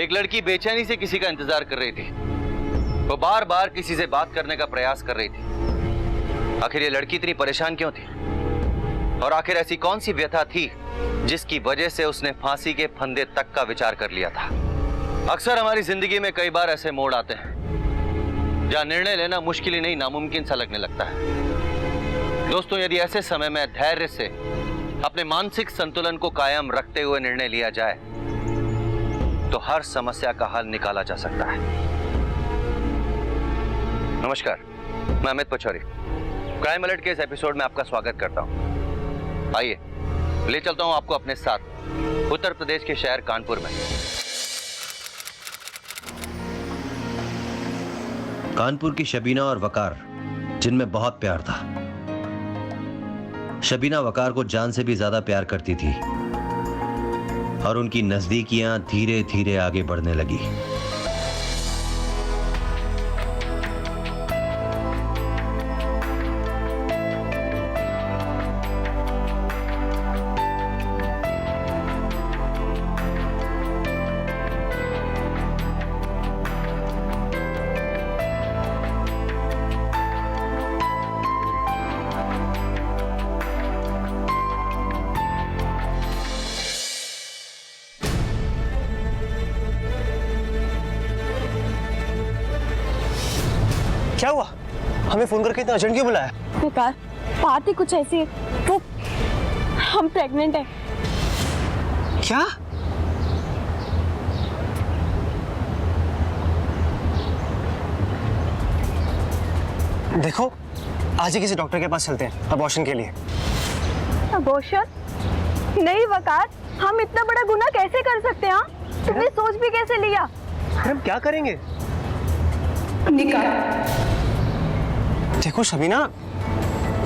एक लड़की बेचैनी से किसी का इंतजार कर रही थी। वो बार बार किसी से बात करने का प्रयास कर रही थी। आखिर ये लड़की इतनी परेशान क्यों थी? और आखिर ऐसी कौन सी व्यथा थी जिसकी वजह से उसने फांसी के फंदे तक का विचार कर लिया था? अक्सर हमारी जिंदगी में कई बार ऐसे मोड़ आते हैं जहां निर्णय लेना मुश्किल ही नहीं नामुमकिन सा लगने लगता है। दोस्तों, यदि ऐसे समय में धैर्य से अपने मानसिक संतुलन को कायम रखते हुए निर्णय लिया जाए तो हर समस्या का हल निकाला जा सकता है। नमस्कार, मैं अमित पचौरी क्राइम अलर्ट के इस एपिसोड में आपका स्वागत करता हूं। आइए ले चलता हूं आपको अपने साथ उत्तर प्रदेश के शहर कानपुर में। कानपुर की शबीना और वकार, जिनमें बहुत प्यार था। शबीना वकार को जान से भी ज्यादा प्यार करती थी और उनकी नजदीकियां धीरे धीरे आगे बढ़ने लगी। क्या हुआ? हमें फोन करके इतना अर्जेंट क्यों बुलाया? बेकार बात ही कुछ ऐसी है। तो हम प्रेग्नेंट हैं। क्या? देखो, आज ही किसी डॉक्टर के पास चलते हैं अबॉर्शन के लिए। अबॉर्शन? नहीं वकार, हम इतना बड़ा गुनाह कैसे कर सकते हैं? तुमने सोच भी कैसे लिया? फिर हम क्या करेंगे? निकाह। देखो शबीना,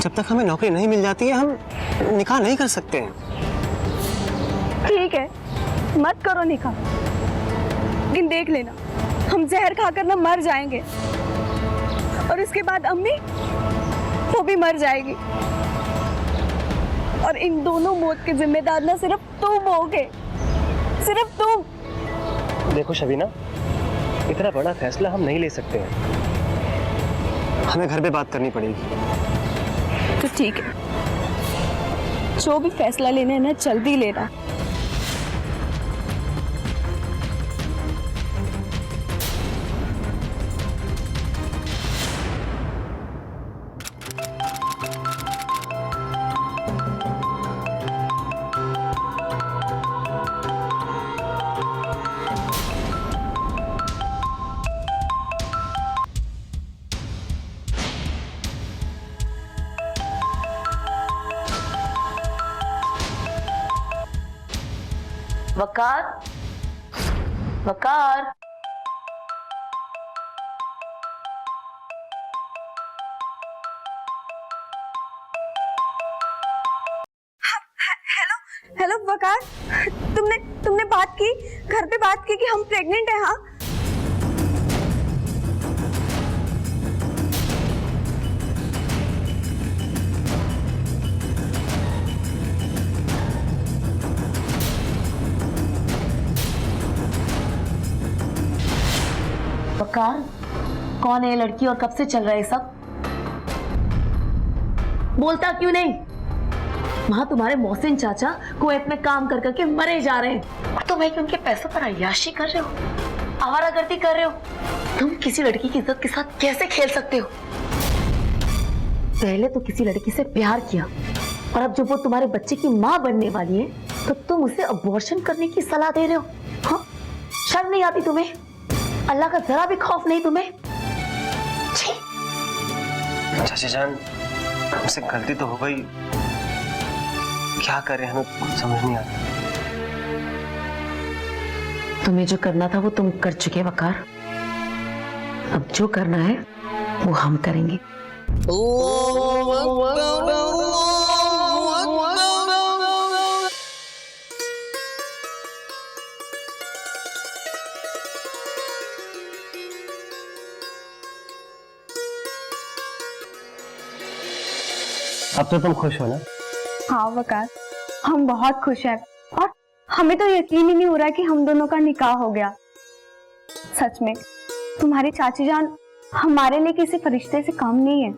जब तक हमें नौकरी नहीं मिल जाती है हम निकाह नहीं कर सकते हैं। ठीक है, मत करो निकाह, लेकिन देख लेना हम जहर खाकर ना मर जाएंगे और इसके बाद अम्मी वो भी मर जाएगी और इन दोनों मौत के जिम्मेदार ना सिर्फ तुम होगे, सिर्फ तुम। देखो शबीना, इतना बड़ा फैसला हम नहीं ले सकते हैं, हमें घर पे बात करनी पड़ेगी। तो ठीक है, जो भी फैसला लेना है ना जल्दी लेना। वकार, वकार, हेलो वकार, तुमने बात की, घर पे बात की कि हम प्रेग्नेंट हैं? हाँ वकार, कौन है ये लड़की और कब से चल रहा है सब? बोलता क्यों नहीं? वहां तुम्हारे मोहसिन चाचा कुवैत में काम कर करके मरे जा रहे हैं और तुम उनके पैसों पर अय्याशी कर रहे हो, आवारागर्दी कर रहे हो। तुम किसी लड़की की इज्जत के साथ कैसे खेल सकते हो? पहले तो किसी लड़की से प्यार किया और अब जब वो तुम्हारे बच्चे की माँ बनने वाली है तो तुम उसे अबॉर्शन करने की सलाह दे रहे हो? हाँ, शर्म नहीं आती तुम्हें? अल्लाह का जरा भी खौफ नहीं तुम्हें? चाचा जान, हमसे गलती तो हो गई, क्या करें, हमें कुछ समझ नहीं आता। तुम्हें जो करना था वो तुम कर चुके वकार, अब जो करना है वो हम करेंगे। अब तो तुम खुश हो ना? हाँ वकार, हम बहुत खुश हैं और हमें तो यकीन ही नहीं हो रहा कि हम दोनों का निकाह हो गया। सच में तुम्हारी चाची जान हमारे लिए किसी फरिश्ते से कम नहीं है।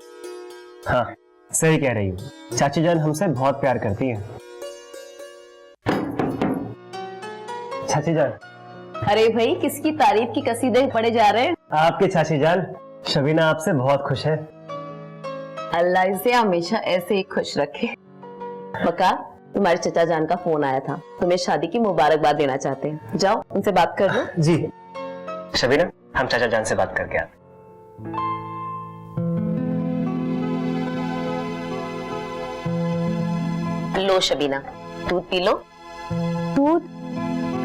हाँ सही कह रही हो, चाची जान हमसे बहुत प्यार करती है। चाची जान। अरे भाई, किसकी तारीफ की कसीदे पढ़े जा रहे हैं? आपके चाची जान शबीना आपसे बहुत खुश है। अल्लाह इसे हमेशा ऐसे ही खुश रखे। वकार, तुम्हारे चचा जान का फोन आया था, तुम्हें शादी की मुबारकबाद देना चाहते हैं, जाओ उनसे बात कर लो। जी शबीना, हम चाचा जान से बात करके आते। लो शबीना, दूध पी लो। दूध?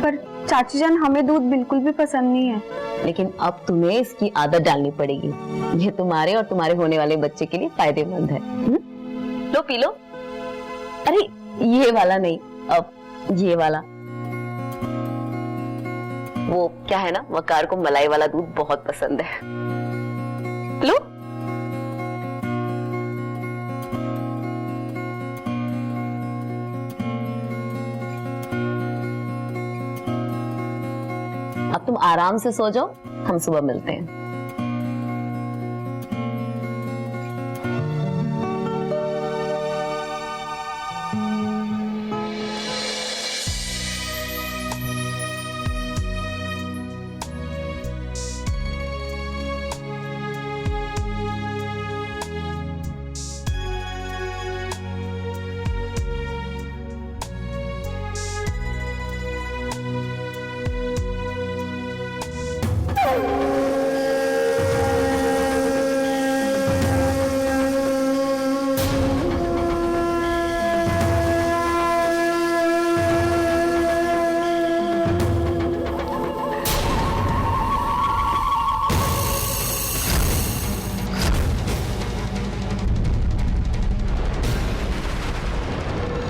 पर चाची जान हमें दूध बिल्कुल भी पसंद नहीं है। लेकिन अब तुम्हें इसकी आदत डालनी पड़ेगी, ये तुम्हारे और तुम्हारे होने वाले बच्चे के लिए फायदेमंद है। लो पी लो। अरे ये वाला नहीं, अब ये वाला। वो क्या है ना, वकार को मलाई वाला दूध बहुत पसंद है। लो। अब तुम आराम से सो जाओ, हम सुबह मिलते हैं।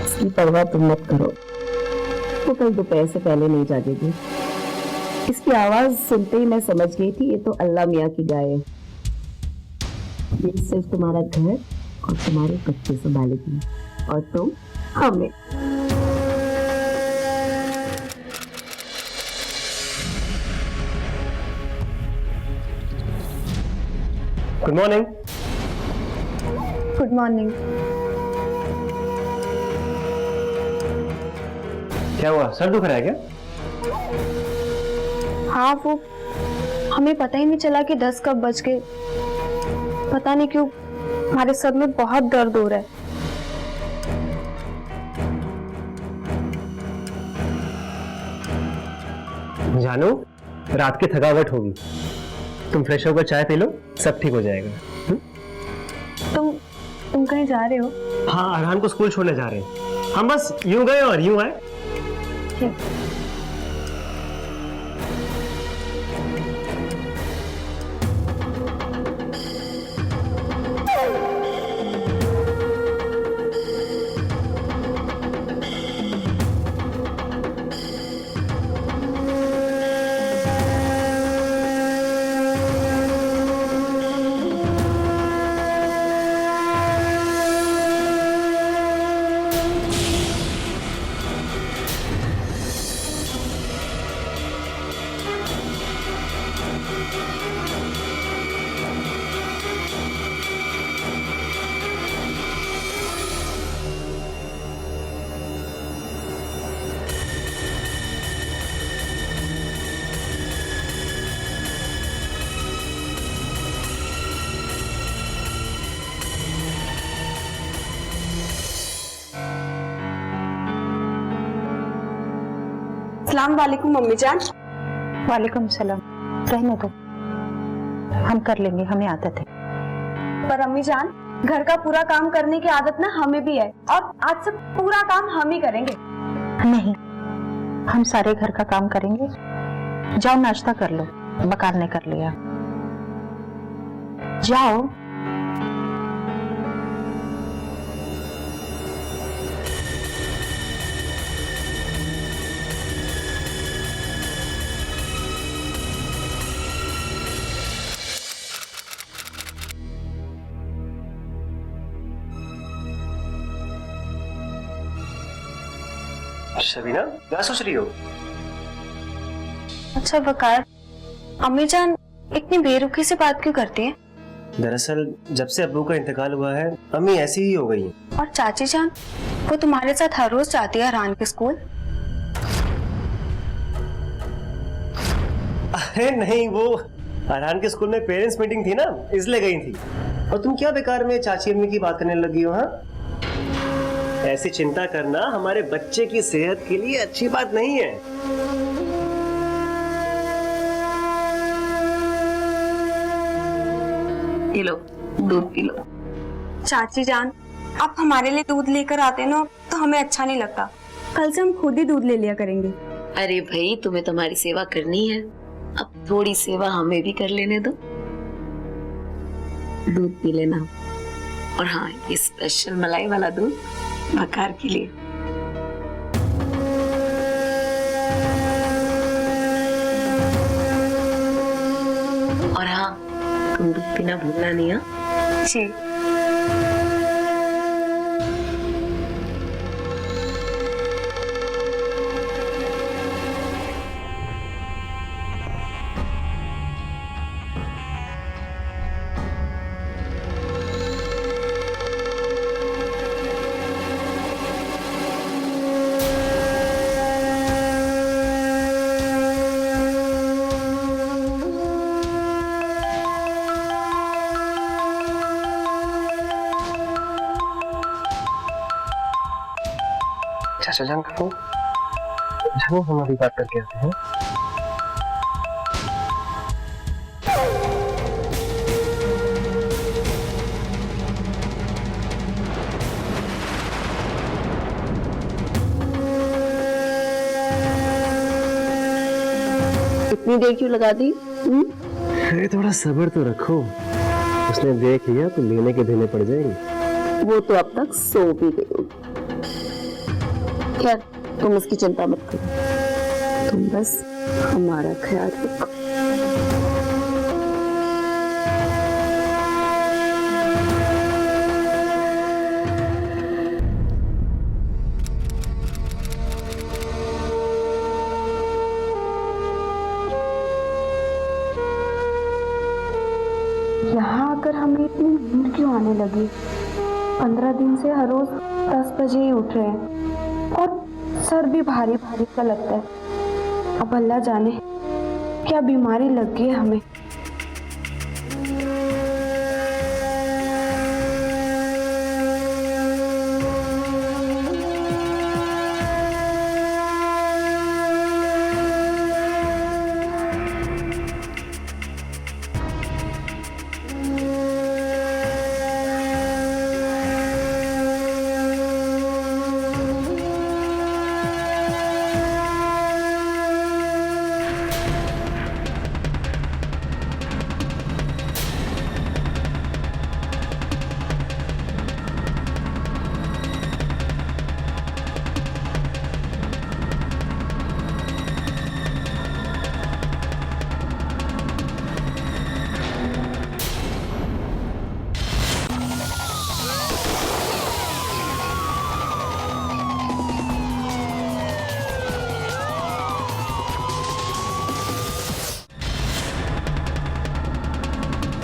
इसकी परवाह तुम मत करो, वो कल दोपहर से पहले नहीं जागेगी। इसकी आवाज सुनते ही मैं समझ गई थी, ये तो अल्लाह मियाँ की गाय है। ये सिर्फ तुम्हारा घर और तुम्हारे बच्चे संभालेगी, और तुम हमें। Good morning. Good morning. क्या हुआ, सर दुख रहा है क्या? हाँ, वो हमें पता ही नहीं चला कि 10 कब बज गए। पता नहीं क्यों हमारे सर में बहुत दर्द हो रहा है। जानू, रात की थकावट होगी, तुम फ्रेश होकर चाय पी लो, सब ठीक हो जाएगा। तुम कहीं जा रहे हो? हाँ, अरहान को स्कूल छोड़ने जा रहे हैं। हम बस यूं गए और यूं आए। अस्सलाम वालेकुम मम्मी जान। वालेकुम सलाम। रहने दो, हम कर लेंगे, हमें आदत है। पर अम्मी जान, घर का पूरा काम करने की आदत ना हमें भी है, और आज से पूरा काम हम ही करेंगे। नहीं, हम सारे घर का काम करेंगे। जाओ नाश्ता कर लो, बकार ने कर लिया। जाओ। शबीना, क्या सोच रही हो? अच्छा वकार, अम्मी जान इतनी बेरुखी से बात क्यों करती है? दरअसल जब से अब्बू का इंतकाल हुआ है अम्मी ऐसी ही हो गई हैं। और चाची जान वो तुम्हारे साथ हर रोज जाती है अरहान के स्कूल? अरे नहीं, वो अरहान के स्कूल में पेरेंट्स मीटिंग थी ना, इसलिए गई थी। और तुम क्या बेकार में चाची अम्मी की बात करने लगी हो? हाँ, ऐसी चिंता करना हमारे बच्चे की सेहत के लिए अच्छी बात नहीं है। ये लो, दूध पी लो। चाची जान आप हमारे लिए दूध लेकर आते ना तो हमें अच्छा नहीं लगता। कल से हम खुद ही दूध ले लिया करेंगे। अरे भाई, तुम्हें तुम्हारी सेवा करनी है, अब थोड़ी सेवा हमें भी कर लेने दो। दूध पी लेना। और हाँ, ये स्पेशल मलाई वाला दूध बकार के लिए। और हाँ, तुम दूध पीना भूलना नहीं। हाँ जी। चाचा जान कहो, जानो हम अभी बात करके आते हैं। इतनी देर क्यों लगा दी? अरे थोड़ा सब्र तो रखो, उसने देख लिया तो लेने के देने पड़ जाएंगे। वो तो अब तक सो भी गई होगी। खैर, तुम उसकी चिंता मत करो, तुम बस हमारा ख्याल रखो। यहाँ आकर हमें इतनी नींद क्यों आने लगी? 15 दिन से हर रोज 10 बजे ही उठ रहे हैं और सर भी भारी भारी सा लगता है। अब अल्लाह जाने क्या बीमारी लग गई है हमें।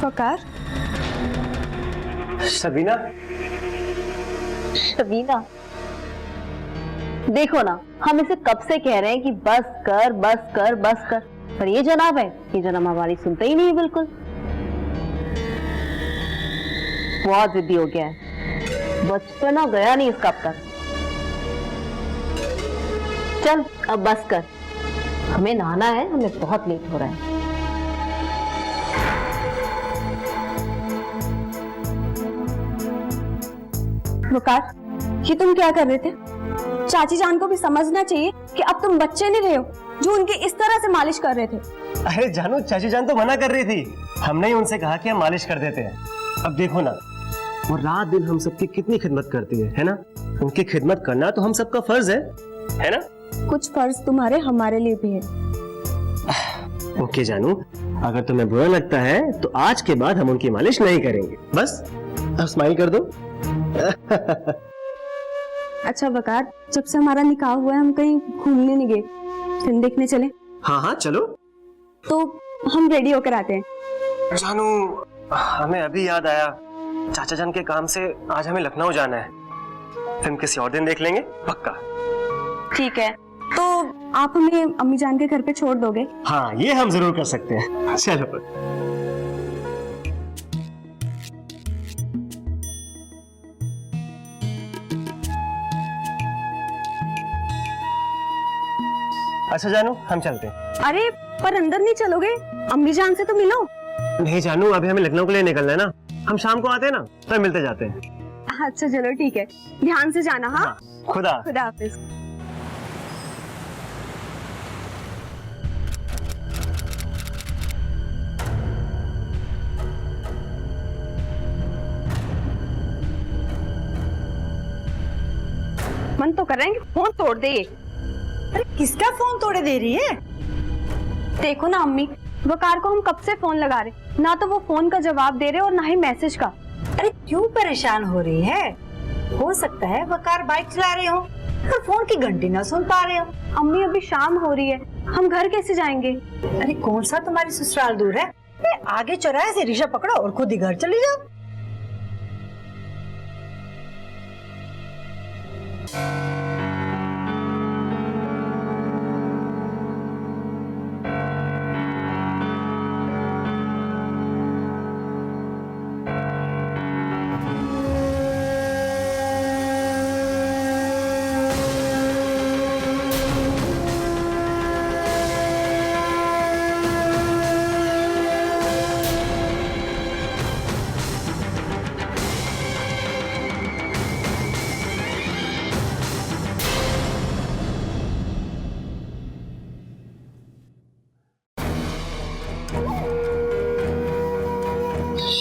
वकार, सबीना, शबीना, देखो ना, हम इसे कब से कह रहे हैं कि बस कर बस कर बस कर, पर ये जनाब है, ये जनाब हमारी सुनते ही नहीं है बिल्कुल। बहुत जिद्दी हो गया है, बचपना गया नहीं इसका अब तक। चल अब बस कर, हमें नहाना है, हमें बहुत लेट हो रहा है। वकार, ये तुम क्या कर रहे थे? चाची जान को भी समझना चाहिए कि अब तुम बच्चे नहीं रहे हो जो उनकी इस तरह से मालिश कर रहे थे। अरे जानू, चाची जान तो मना कर रही थी, हमने ही उनसे कहा कि हम मालिश कर देते हैं। अब देखो ना, वो रात दिन हम सबकी कितनी खिदमत करती है ना? उनकी खिदमत करना तो हम सबका फर्ज है ना? कुछ फर्ज तुम्हारे हमारे लिए भी है। ओके जानू, अगर तुम्हें बुरा लगता है तो आज के बाद हम उनकी मालिश नहीं करेंगे। बस अब स्माइल कर दो। अच्छा वकार, जब से हमारा निकाह हुआ है हम कहीं घूमने नहीं गए, फिल्म देखने चले? हाँ हाँ चलो। तो हम रेडी होकर आते हैं। जानू, हमें अभी याद आया, चाचा जान के काम से आज हमें लखनऊ जाना है। फिल्म किसी और दिन देख लेंगे, पक्का। ठीक है, तो आप हमें अम्मी जान के घर पे छोड़ दोगे? हाँ, ये हम जरूर कर सकते हैं। चलो। अच्छा जानू, हम चलते हैं। अरे पर अंदर नहीं चलोगे? अम्मी जान से तो मिलो। नहीं जानू, अभी हमें लखनऊ के लिए निकलना है ना, हम शाम को आते हैं ना, तो मिलते जाते हैं। अच्छा चलो ठीक है, ध्यान से जाना। हाँ, खुदा। खुदा हाफिज। मन तो कर रहे हैं कि फोन तोड़ दे ये। अरे किसका फोन तोड़े दे रही है? देखो ना अम्मी, वकार को हम कब से फोन लगा रहे, ना तो वो फोन का जवाब दे रहे और ना ही मैसेज का। अरे क्यों परेशान हो रही है? हो सकता है वकार बाइक चला रहे हो और फोन की घंटी ना सुन पा रहे हो। अम्मी अभी शाम हो रही है, हम घर कैसे जाएंगे? अरे कौन सा तुम्हारी ससुराल दूर है? आगे चौराहे से रिक्शा पकड़ो और खुद ही घर चली जाओ।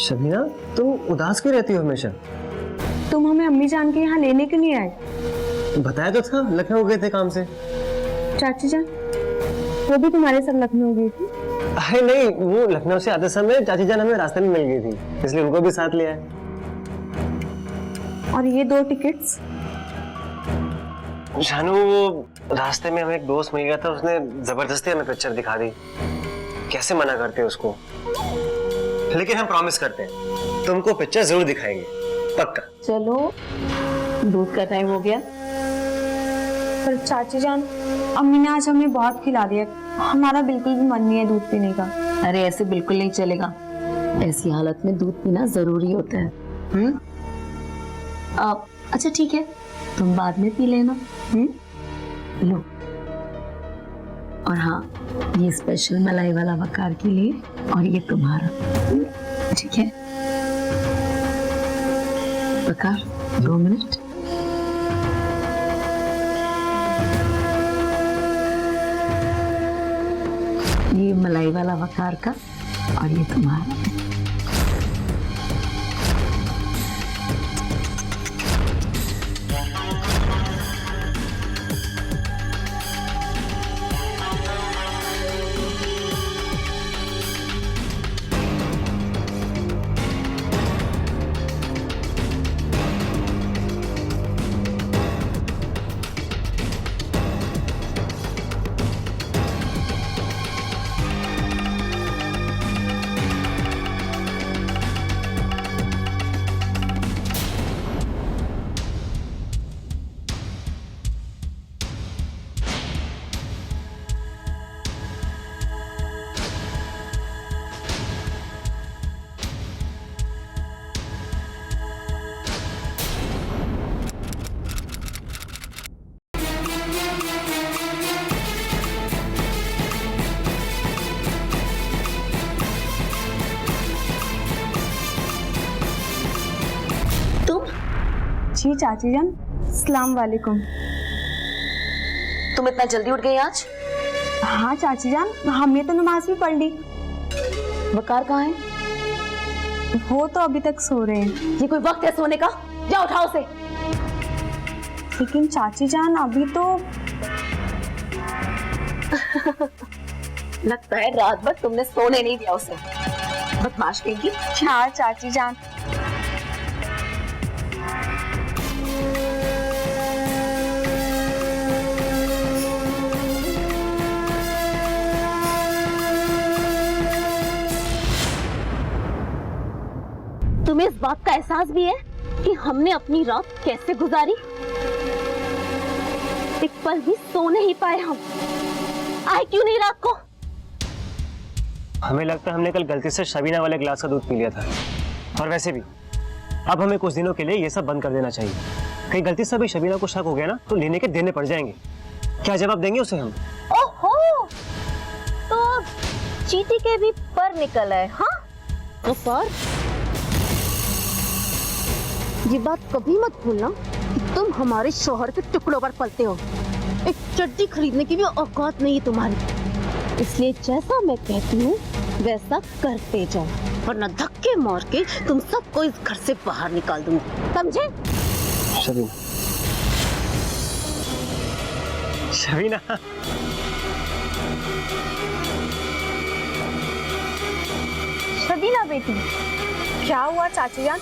शबीना, तुम उदास क्यों रहती हो हमेशा? तुम हमें अम्मी जान के यहाँ लेने क्यों नहीं आए? बताया तो था, लखनऊ गए थे काम से। चाची जान वो भी तुम्हारे साथ लखनऊ गई थी? अरे नहीं, वो लखनऊ से आते समय चाची जान हमें रास्ते में मिल गई थी, इसलिए उनको भी साथ लिया है। और ये 2 टिकट्स? जानू, वो रास्ते में हमें एक दोस्त मिल गया था, उसने जबरदस्ती हमें पिक्चर दिखा दी। कैसे मना करते उसको? लेकिन हम प्रॉमिस करते हैं, तुमको पिक्चर जरूर दिखाएंगे, पक्का। चलो, दूध का टाइम हो गया। पर चाची जान, अम्मी ने आज हमें बहुत खिला दिया, हमारा बिल्कुल भी मन नहीं है दूध पीने का। अरे ऐसे बिल्कुल नहीं चलेगा, ऐसी हालत में दूध पीना जरूरी होता है। अच्छा ठीक है, तुम बाद में पी लेना। लो। और हाँ, ये स्पेशल मलाई वाला वकार के लिए, और ये तुम्हारा। ठीक है? वकार, 2 मिनट। ये मलाई वाला वकार का, और ये तुम्हारा। जी चाची जान, अस्सलाम वालेकुम। तुम इतना जल्दी उठ गई आज? हाँ चाची जान, हमने तो नमाज भी पढ़ ली। वकार कहाँ है? वो तो अभी तक सो रहे हैं। ये कोई वक्त है सोने का? जाओ उठाओ उसे। लेकिन चाची जान अभी तो लगता है रात भर तुमने सोने नहीं दिया उसे। बदमाश कहेगी। हाँ चाची जान। तुम्हें इस बात का एहसास भी है कि हमने अपनी रात कैसे गुजारी? एक पल भी सो नहीं पाए हम। आए क्यों नहीं रात को? हमें लगता है हमने कल गलती से शबीना वाले ग्लास का दूध पी लिया था। और वैसे भी अब हमें कुछ दिनों के लिए ये सब बंद कर देना चाहिए। कहीं गलती से भी शबीना को शक हो गया ना तो लेने के देने पड़ जाएंगे। क्या जवाब देंगे उसे हम? ओहो, तो अब चीटी के भी पर निकल आए। हाँ तो पर ये बात कभी मत भूलना कि तुम हमारे शौहर के टुकड़ों पर पलते हो। एक चड्डी खरीदने की भी औकात नहीं है तुम्हारी। इसलिए जैसा मैं कहती हूँ वैसा करते जाओ, वरना धक्के मार के तुम सबको इस घर से बाहर निकाल दूंगी, समझे? शबीना, शबीना, शबीना बेटी, क्या हुआ चाची जान?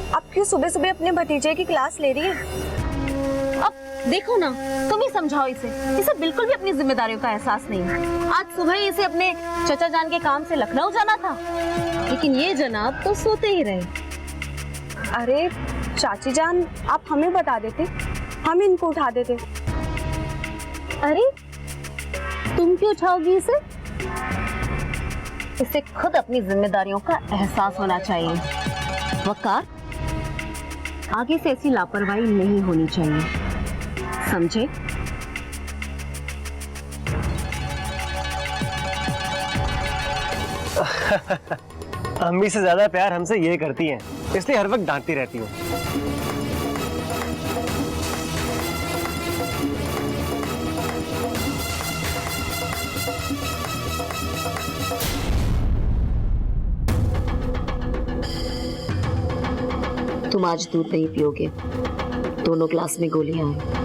आप क्यों सुबह सुबह अपने भतीजे की क्लास ले रही हैं? अब देखो ना, तुम ही समझाओ इसे बिल्कुल भी अपनी जिम्मेदारियों का एहसास नहीं है। आज सुबह ही इसे अपने चचा जान के काम से लखनऊ जाना था, लेकिन ये जनाब तो सोते ही रहे। अरे चाची जान, आप हमें बता देते, हम इनको उठा देते। अरे तुम क्यों उठाओगी इसे? इसे खुद अपनी जिम्मेदारियों का एहसास होना चाहिए। वकार, आगे से ऐसी लापरवाही नहीं होनी चाहिए, समझे? अम्मी से ज्यादा प्यार हमसे ये करती हैं, इसलिए हर वक्त डांटती रहती हूँ। तुम आज दूध नहीं पियोगे, दोनों ग्लास में गोलियां हैं।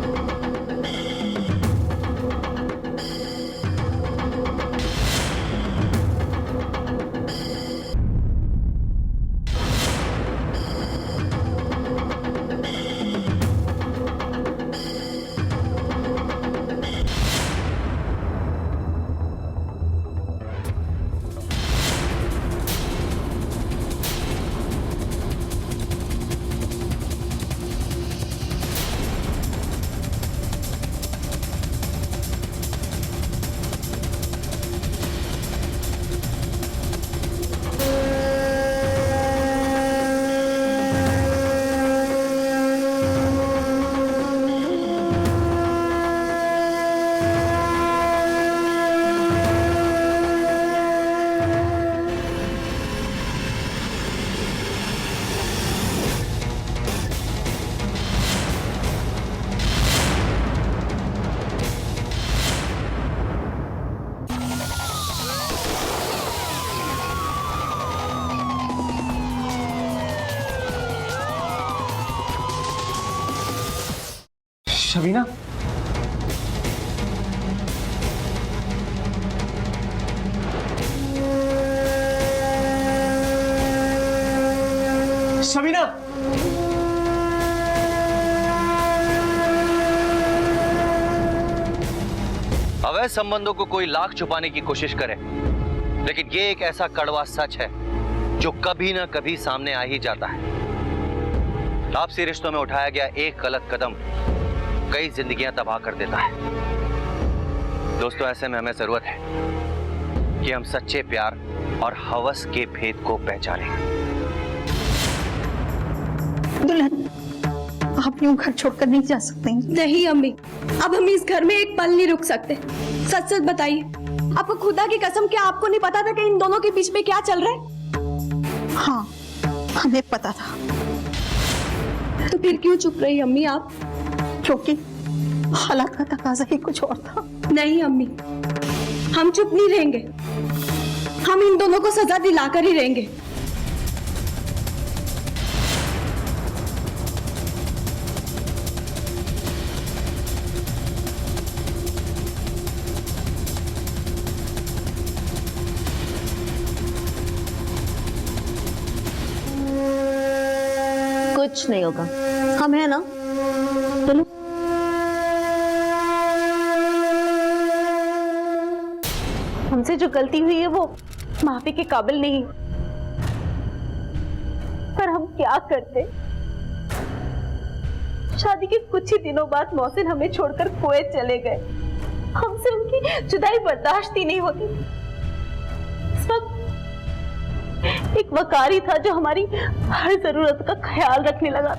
शबीना, शबीना, अवैध संबंधों को कोई लाख छुपाने की कोशिश करे, लेकिन ये एक ऐसा कड़वा सच है जो कभी ना कभी सामने आ ही जाता है। आपसी रिश्तों में उठाया गया एक गलत कदम कई जिंदगियां तबाह कर देता है। दोस्तों, ऐसे में हमें जरूरत है कि हम सच्चे प्यार और हवस के भेद को पहचानें। दुल्हन, आप यूं घर छोड़कर नहीं जा सकते। नहीं अम्मी, अब हम इस घर में एक पल नहीं रुक सकते। सच सच बताइए, आपको खुदा की कसम, क्या आपको नहीं पता था कि इन दोनों के बीच में क्या चल रहा है? हाँ, हमें पता था। तो फिर क्यों चुप रही अम्मी आप? क्योंकि हालात का तकाजा ही कुछ और था। नहीं अम्मी, हम चुप नहीं रहेंगे। हम इन दोनों को सजा दिलाकर ही रहेंगे। कुछ नहीं होगा, हम है ना। चलो। हमसे जो गलती हुई है वो माफी के काबिल नहीं। पर हम क्या करते। शादी के कुछ ही दिनों बाद मोहसिन हमें छोड़कर कुवैत चले गए। हमसे उनकी जुदाई बर्दाश्त ही नहीं होती। इस वक्त एक वकारी था जो हमारी हर जरूरत का ख्याल रखने लगा।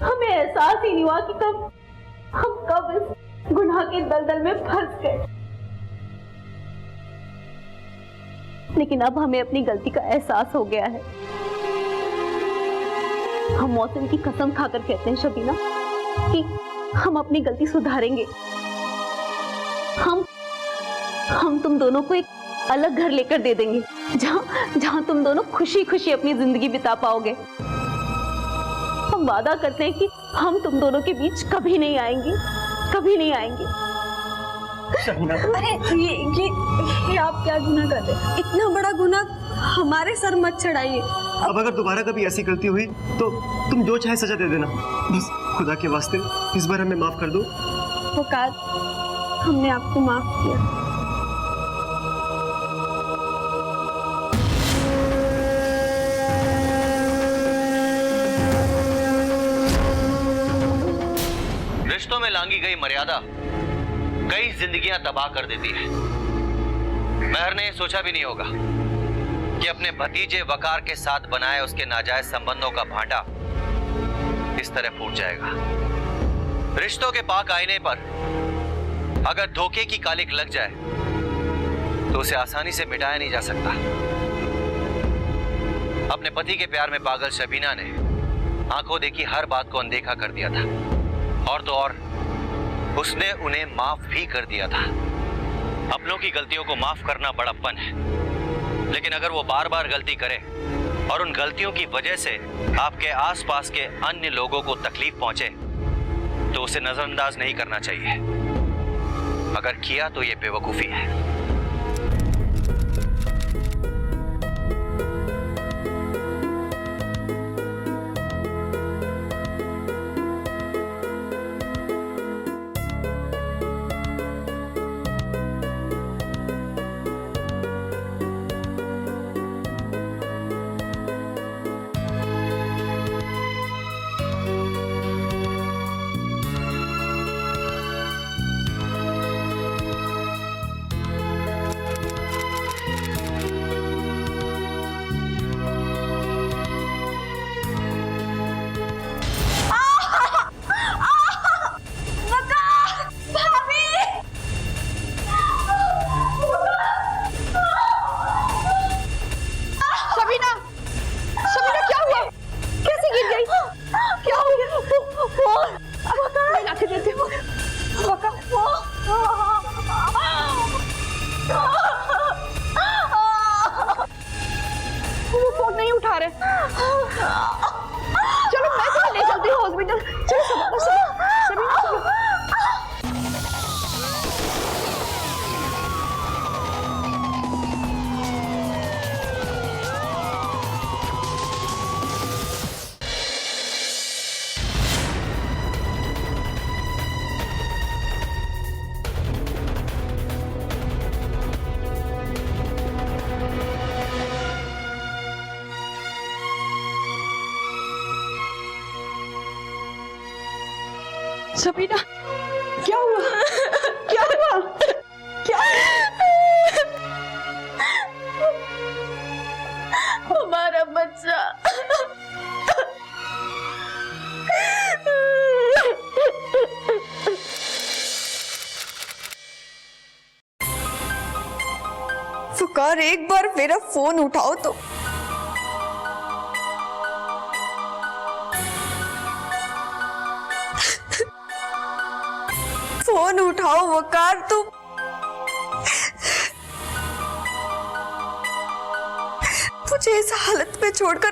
हमें एहसास ही नहीं हुआ कि हम कब इस गुनाह के दलदल में फंस गए। लेकिन अब हमें अपनी गलती का एहसास हो गया है। हम मौसम की कसम खाकर कहते हैं शबीना कि हम अपनी गलती सुधारेंगे। हम तुम दोनों को एक अलग घर लेकर दे देंगे जहां तुम दोनों खुशी खुशी अपनी जिंदगी बिता पाओगे। हम वादा करते हैं कि हम तुम दोनों के बीच कभी नहीं आएंगे, कभी नहीं आएंगे। अरे ये आप क्या गुनाह कर रहे हैं? इतना बड़ा गुनाह हमारे सर मत चढ़ाइए। अब अगर दोबारा कभी ऐसी गलती हुई तो तुम जो चाहे सजा दे देना। बस खुदा के वास्ते इस बार हमें माफ कर दो। वकार, हमने आपको माफ किया। रिश्तों में लांगी गई मर्यादा कई जिंदगियां तबाह कर देती है। महर ने सोचा भी नहीं होगा कि अपने भतीजे वकार के साथ बनाए उसके नाजायज संबंधों का भांडा इस तरह फूट जाएगा। रिश्तों के पाक आईने पर अगर धोखे की कालिक लग जाए तो उसे आसानी से मिटाया नहीं जा सकता। अपने पति के प्यार में पागल शबीना ने आंखों देखी हर बात को अनदेखा कर दिया था, और तो और उसने उन्हें माफ भी कर दिया था। अपनों की गलतियों को माफ करना बड़प्पन है, लेकिन अगर वो बार बार गलती करे और उन गलतियों की वजह से आपके आसपास के अन्य लोगों को तकलीफ पहुंचे तो उसे नजरअंदाज नहीं करना चाहिए। अगर किया तो ये बेवकूफी है। फोन नहीं उठा रहे। चलो मैं तुम्हें ले चलती हूँ हॉस्पिटल। चलो सबीना, क्या हुआ? क्या हुआ? क्या? हमारा बच्चा। फुकार, एक बार मेरा फोन उठाओ तो। फोन उठाओ वकार, तुम मुझे इस हालत में छोड़कर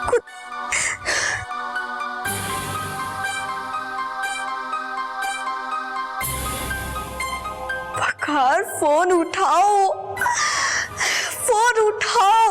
खुद। वकार, फोन उठाओ, फोन उठाओ।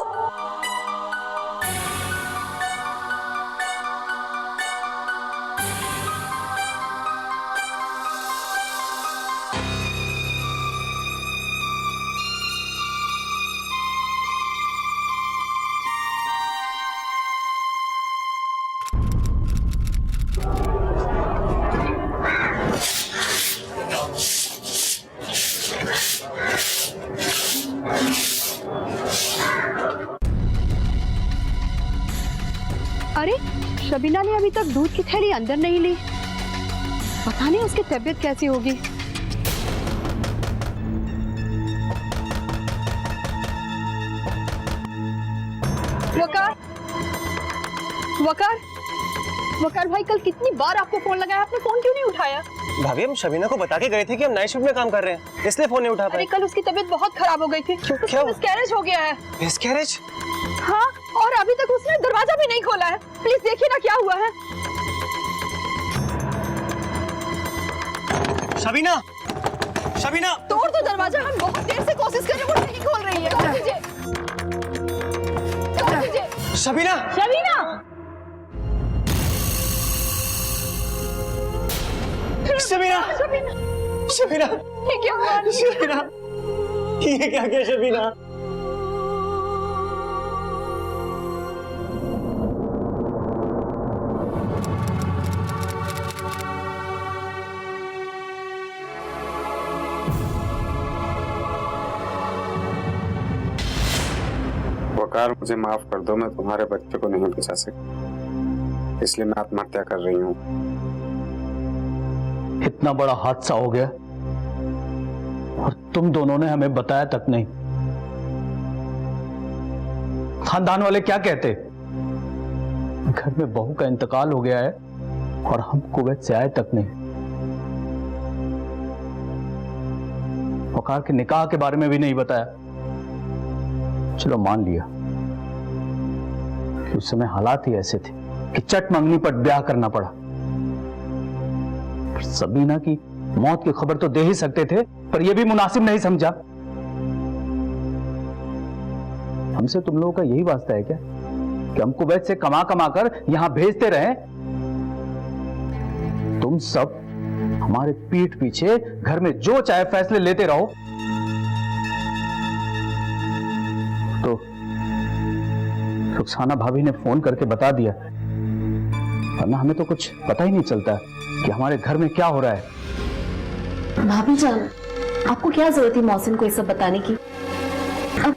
अरे शबीना ने अभी तक दूध की थैली अंदर नहीं ली, पता नहीं उसकी तबीयत कैसी होगी। वकार, वकार, वकार भाई, कल कितनी बार आपको फोन लगाया, आपने फोन क्यों नहीं उठाया? भाभी हम शबीना को बता के गए थे कि हम नाइट शिफ्ट में काम कर रहे हैं, इसलिए फोन नहीं उठा पाए। अरे कल उसकी तबीयत बहुत खराब हो गई थी, क्या? मिसकैरेज हो गया है। मिसकैरेज? हाँ, और अभी तक उसने दरवाजा भी नहीं खोला है। प्लीज देखिए ना क्या हुआ है। शबीना, शबीना तोड़ दो दरवाजा, हम बहुत देर से कोशिश कर रहे हैं, वो नहीं खोल रही है। तोड़ दीजिए, तोड़ दीजिए। शबीना, शबीना, शबीना, शबीना, शबीना, ये क्या हुआ? शबीना, ये क्या किया शबीना? वकार, मुझे माफ कर दो, मैं तुम्हारे बच्चे को नहीं बचा सकी, इसलिए मैं आत्महत्या कर रही हूँ। इतना बड़ा हादसा हो गया और तुम दोनों ने हमें बताया तक नहीं। खानदान वाले क्या कहते? घर में बहू का इंतकाल हो गया है और हम कुवैत से आए तक नहीं। वकार के निकाह के बारे में भी नहीं बताया। चलो मान लिया कि उस समय हालात ही ऐसे थे कि चट मंगनी पर ब्याह करना पड़ा। सबीना की मौत की खबर तो दे ही सकते थे, पर यह भी मुनासिब नहीं समझा। हमसे तुम लोगों का यही वास्ता है क्या कि हम कुवैत से कमा कमा कर यहां भेजते रहे? तुम सब हमारे पीठ पीछे घर में जो चाहे फैसले लेते रहो, तो रुखसाना भाभी ने फोन करके बता दिया, वरना हमें तो कुछ पता ही नहीं चलता कि हमारे घर में क्या हो रहा है। भाभी जान, आपको क्या जरूरत थी मौसिन को ये सब बताने की? अब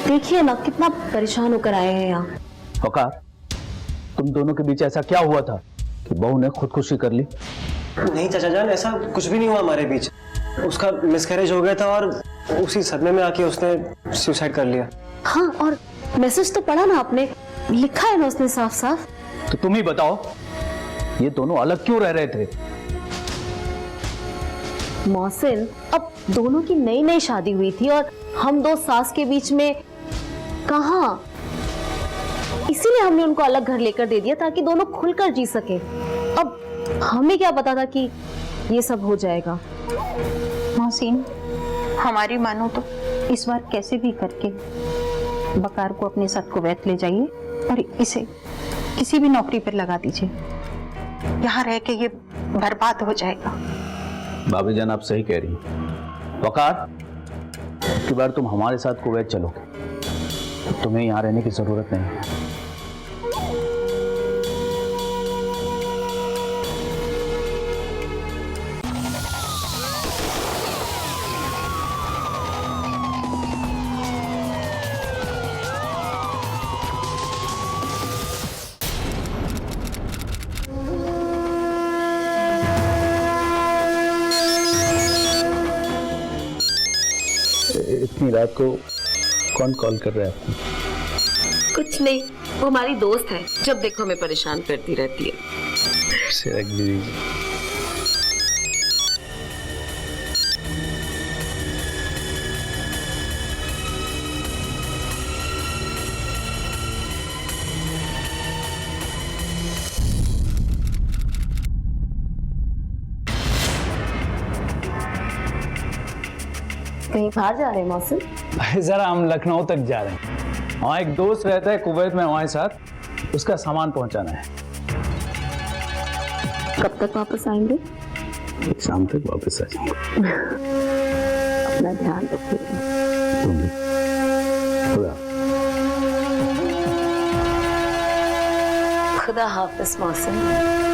देखिए ना कितना परेशान होकर आए हैं यहाँ। वकार, तुम दोनों के बीच ऐसा क्या हुआ था कि बहू ने खुदकुशी कर ली? नहीं चाचा जान, ऐसा कुछ भी नहीं हुआ हमारे बीच। उसका मिसकैरेज हो गया था और उसी सदमे में आके उसने सुसाइड कर लिया। हाँ, और मैसेज तो पढ़ा ना आपने, लिखा है ना उसने साफ साफ। तो तुम ही बताओ, ये दोनों अलग क्यों रह रहे थे? मौसिन, अब दोनों की नई नई शादी हुई थी और हम दो सास के बीच में कहां, इसीलिए हमने उनको अलग घर लेकर दे दिया ताकि दोनों खुलकर जी सके। अब हमें क्या पता था कि ये सब हो जाएगा। मोहसिन, हमारी मानो तो इस बार कैसे भी करके बकार को अपने साथ कुवैत ले जाइए और इसे किसी भी नौकरी पर लगा दीजिए। यहाँ रह के ये बर्बाद हो जाएगा। भाभी जान, आप सही कह रही हैं। वकार, एक बार तुम हमारे साथ कुवैत चलोगे, तो तुम्हें यहाँ रहने की जरूरत नहीं है। इतनी रात को कौन कॉल कर रहा है आपको? कुछ नहीं, वो हमारी दोस्त है, जब देखो हमें परेशान करती रहती है। इसे रख दीजिए। कहीं बाहर जा रहे हैं मौसम? जरा हम लखनऊ तक जा रहे हैं। वहाँ एक दोस्त रहता है कुवैत में, हमारे साथ उसका सामान पहुंचाना है। कब तक वापस आएंगे? शाम तक वापस आ जाएंगे। अपना ध्यान रखिए। तुम भी। खुदा। खुदा हाफिज मौसम।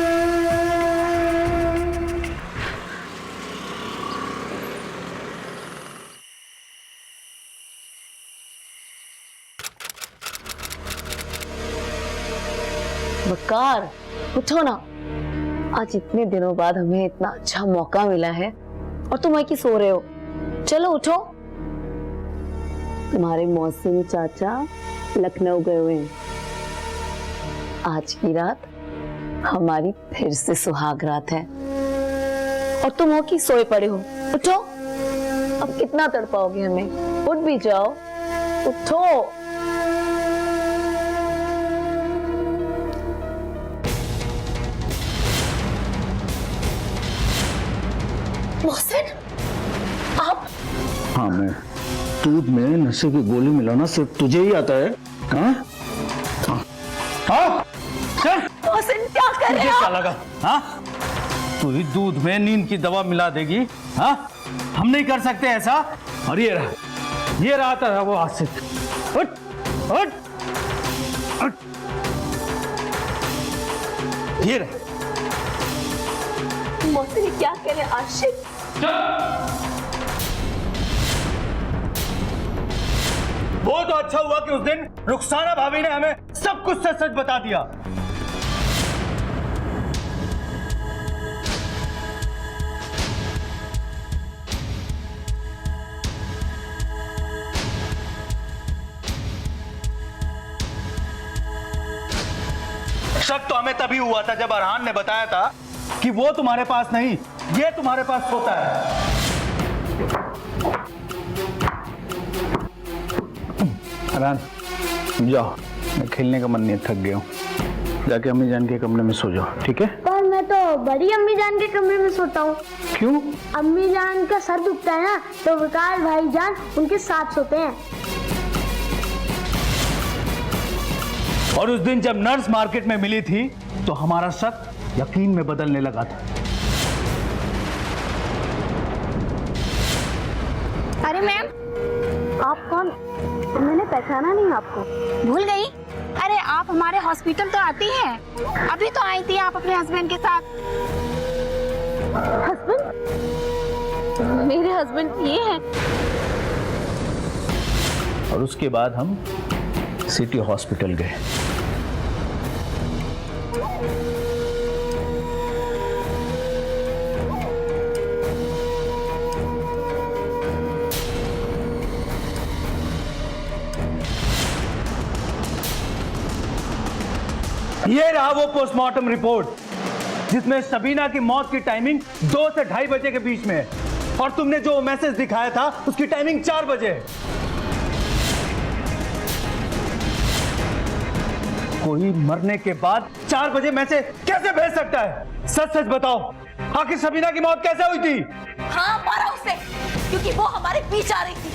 वकार, उठो ना। आज इतने दिनों बाद हमें इतना अच्छा मौका मिला है और तुम वहीं की सो रहे हो। चलो उठो। तुम्हारे मौसमी चाचा लखनऊ गए हुए हैं। आज की रात हमारी फिर से सुहाग रात है और तुम हो कि सोए पड़े हो। उठो, अब कितना तड़पाओगे हमें? उठ भी जाओ, उठो। मोहसिन, आप? हाँ, मैं दूध में नशे की गोली मिलाना सिर्फ तुझे ही आता है? हाँ? हाँ? मोहसिन क्या कर रहे तुझे हो? क्या लगा? हाँ? तू ही दूध में नींद की दवा मिला देगी? हाँ? हम नहीं कर सकते ऐसा। और ये रहा था वो आसिफ। उठ, उठ, उठ। ये रहा। मोहसिन क्या कह रहे? आशिक वो तो अच्छा हुआ कि उस दिन रुखसाना भाभी ने हमें सब कुछ सच सच बता दिया। शक तो हमें तभी हुआ था जब अरहान ने बताया था कि वो तुम्हारे पास नहीं, ये तुम्हारे पास सोता है। अरहान, जाओ, मैं खेलने का मन नहीं, थक गया हूँ। जाके अम्मी जान के कमरे में सो जाओ, ठीक है? पर मैं तो बड़ी अम्मी जान के कमरे में सोता हूँ। क्यों? अम्मी जान का सर दुखता है ना, तो वकार भाई जान उनके साथ सोते हैं। और उस दिन जब नर्स मार्केट में मिली थी तो हमारा शक यकीन में बदलने लगा था। अरे मैम, आप कौन? मैंने पहचाना नहीं आपको। भूल गई? अरे आप हमारे हॉस्पिटल तो आती हैं। अभी तो आई थी आप अपने हस्बैंड के साथ। हस्बैंड? मेरे हस्बैंड ये हैं। और उसके बाद हम सिटी हॉस्पिटल गए। ये रहा वो पोस्टमार्टम रिपोर्ट जिसमें सबीना की मौत की टाइमिंग 2 से 2:30 बजे के बीच में है और तुमने जो मैसेज दिखाया था उसकी टाइमिंग 4 बजे है। कोई मरने के बाद 4 बजे मैसेज कैसे भेज सकता है? सच सच बताओ, आखिर सबीना की मौत कैसे हुई थी? हाँ, मारा उसे, क्योंकि वो हमारे पीछे आ रही थी।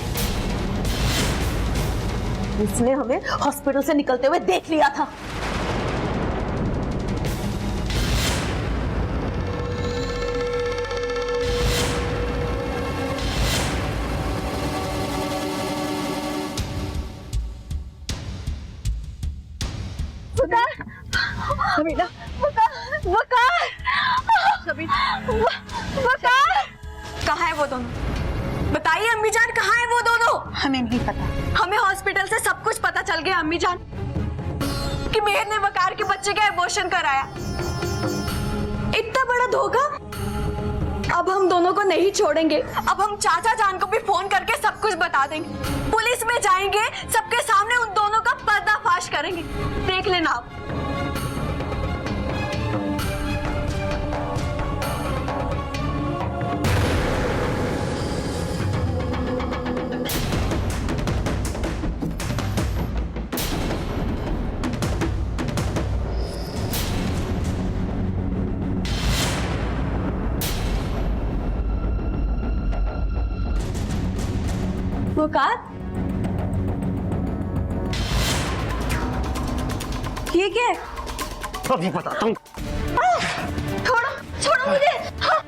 उसने हमें हॉस्पिटल से निकलते हुए देख लिया था। सबीना, वकार, वकार, कहाँ है वो दोनों? बताइए अम्मी जान, कहाँ है वो दोनों? हमें नहीं पता। हमें हॉस्पिटल से सब कुछ पता चल गया अम्मी जान, कि मेहर ने वकार के बच्चे का एबॉर्शन कराया। इतना बड़ा धोखा। अब हम दोनों को नहीं छोड़ेंगे। अब हम चाचा जान को भी फोन करके सब कुछ बता देंगे। पुलिस में जाएंगे, सबके सामने उन दोनों का पर्दाफाश करेंगे। देख लेना आप। वकार, ये क्या है? अभी बताता हूँ। छोड़ो, छोड़ो मुझे। हाँ।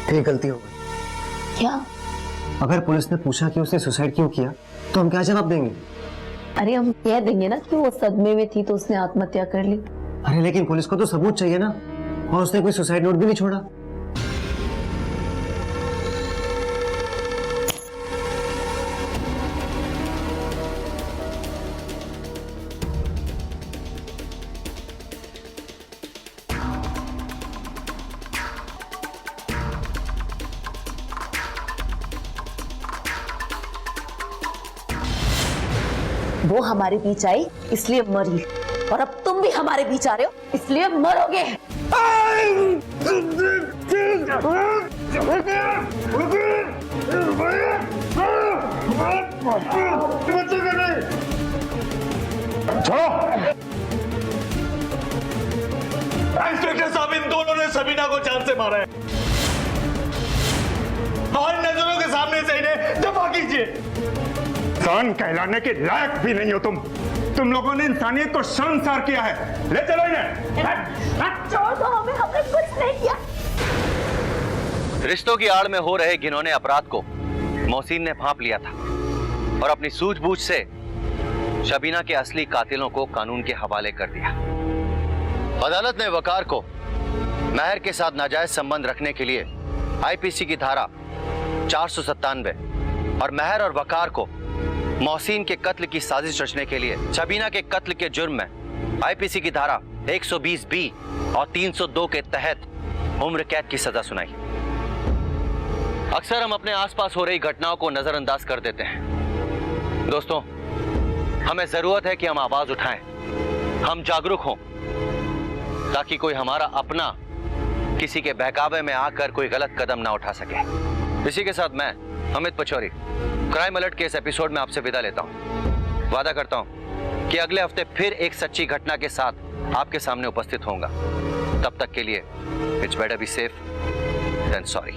फिर गलती हो गई। क्या? अगर पुलिस ने पूछा कि उसने सुसाइड क्यों किया तो हम क्या जवाब देंगे? अरे हम कह देंगे ना कि वो सदमे में थी तो उसने आत्महत्या कर ली। अरे लेकिन पुलिस को तो सबूत चाहिए ना, और उसने कोई सुसाइड नोट भी नहीं छोड़ा। वो हमारे बीच आई इसलिए मरी, और अब तुम भी हमारे बीच आ रहे हो इसलिए मरोगे। इंस्पेक्टर साहब, इन दोनों ने सबीना को जान से मारा है। हमारी नजरों के सामने से इन्हें दफा कीजिए। इंसान कहलाने के लायक भी नहीं हो तुम लोगों ने इंसानियत को शर्मसार किया है। ले चलो इन्हें। छोड़ दो हमें, हमने कुछ नहीं किया। रिश्तों की आड़ में हो रहे घिनौने अपराध को मोहसिन ने भांप लिया था और अपनी सूझबूझ से शबीना के असली कातिलों को कानून के हवाले कर दिया। अदालत ने वकार को महर के साथ नाजायज संबंध रखने के लिए आईपीसी की धारा 497 और महर और वकार को मोहसिन के कत्ल की साजिश रचने के लिए शबीना के कत्ल के जुर्म में आईपीसी की धारा 120 बी और 302 के तहत उम्र कैद की सजा सुनाई। अक्सर हम अपने आसपास हो रही घटनाओं को नजरअंदाज कर देते हैं। दोस्तों, हमें जरूरत है कि हम आवाज उठाएं, हम जागरूक हों, ताकि कोई हमारा अपना किसी के बहकावे में आकर कोई गलत कदम ना उठा सके। इसी के साथ मैं अमित पचौरी क्राइम अलर्ट के इस एपिसोड में आपसे विदा लेता हूं। वादा करता हूं कि अगले हफ्ते फिर एक सच्ची घटना के साथ आपके सामने उपस्थित होऊंगा। तब तक के लिए it's better be safe than sorry.